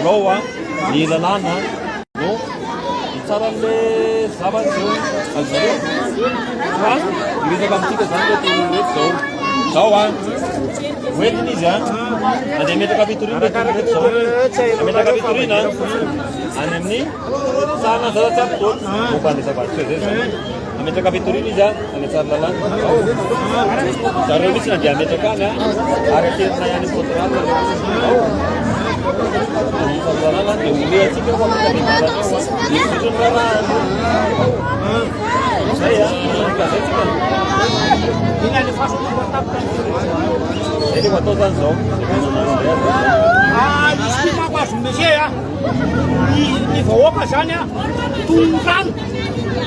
zao ny lalàna no itsaran'le zavatra azareo fa iresaka amintsika zany le tororeto zao hoentiny izy andeha metraka vitorina le tororeto zao metraka vitorina any amin'ny sarina zazatsapotolo mokandesavatry zay zany ametraka vitorina izy any tsara lalàna zareo misy na dia ametraka any ary aterina ihany contrat lalàna dia oleatsika zay gazatsika zay atao zany zao izy mako azo mese ny vahoaka zany tondrano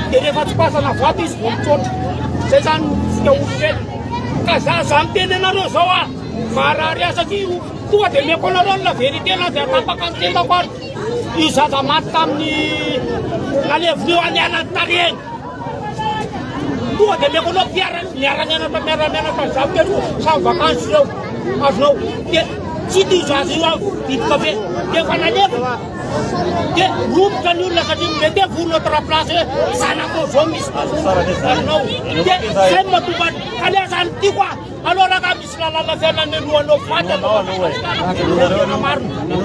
dia rehefa tsy pasana vato izy vao mitsotra zay zany fika oloreny ka za miteny anareo zao marary satria tonga dia meko anareo la vérité na dia tapaka ny tendako ary io zaza maty tamin'ny nalevoneo aniana tareny tonga dia meko anao miara-mianatra miara-mianatra zao telo samy vakansy reo azonao dia tsy dio zaza io bitika be dia efa naleva dia romotra ny olona satria mety hoe vory notre place hoe zanako zao misy arinao dia zay matomba kalea zany tiako alors raha misy lalàna fiainana alohanao faty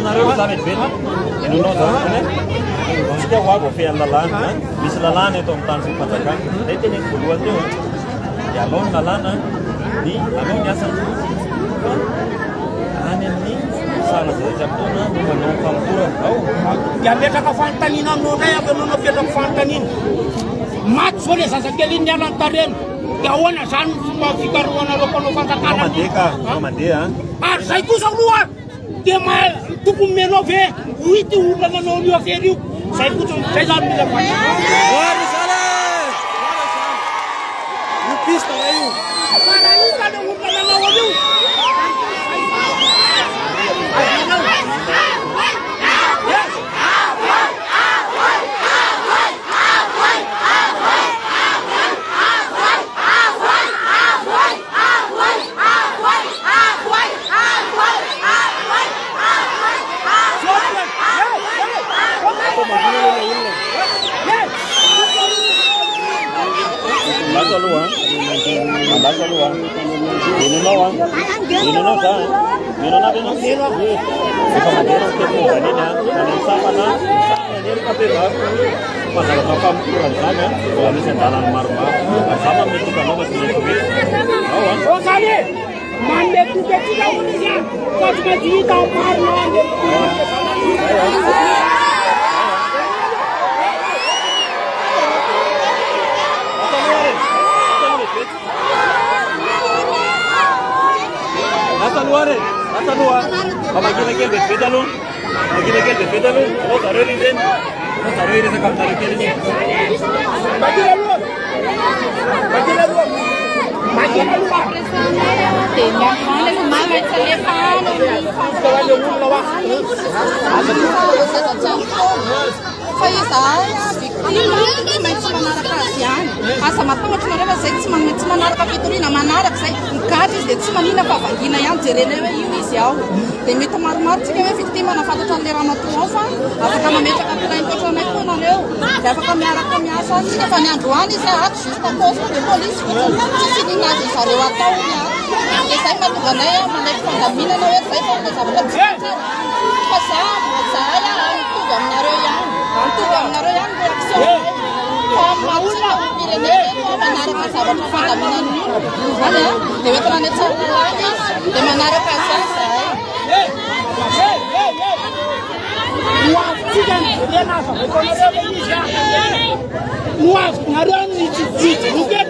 nareo zany vena enonao zany tsika ho avy fean'ny lalàna misy lalàna eto amin'ny tany sy fanjakana zay teny voalohany teo dia alao ny lalàna ny alao ny asany any amin'ny sana zazatsapotona no manao famotorana ao dia ametraka fanontaniana aminao ndray avy anao napetraka fanontaniana maty zao le zazakely iny nialany tarena dia ahoana zany fomba fikaroanareo mpanao fanjakana mandeha ka mandeha ary zay kosa aloha dia tokony menao ve hoity olona nanao an'io afery io zay kosa zay zany mila pista là io Paraíba no olona nanao an'io Baca lu ini no kan, ini na beno, kita madero kita ni na, kalau siapa na, ini kape bar, pasal makam kurang sana, kalau misalnya dalam marma, sama itu kan nomor sini. Oh sali, mande tu kita Indonesia, kau cuma cerita marma. Hasta luar, apa lagi beda lu, lagi beda lu, lo taruh ini den, lo taruh ini sekarang taruh ini. Bagi lalu. Tembak mana kemarin telepon. Kalau ada umur lawak. Foi saya, ini macam mana kasihan. Asa mata macam mana saya cuma macam mana Vitorina mana saya kadis de cuma ni na papagina yang jerene we inicial. Demi tomar morte que é vítima na falta de levar na tuofa. Apa kama mecha kapila importa na ko na leo. Dava kami ara kami asa ni ka fanya duani sa at justa posto de polisi. Sisi ni ngaji sa lewatau nya. Ke saya matu ganaya manek pandamina na we saya sa sabot. Pasal saya tu gamnaro yang reaksi. Maula pirene manara kasabot pandamina ni. Ada dewe tane tsala de manara kasasa. Muaf tidak dia nasa, kalau ada Indonesia. Muaf ngaran ni cici, bukan.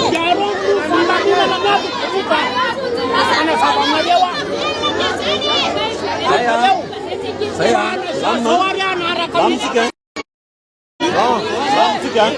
Jarang tu pandamina lagi bukan. Ana sabang ngadewa. saya, lam sih kan?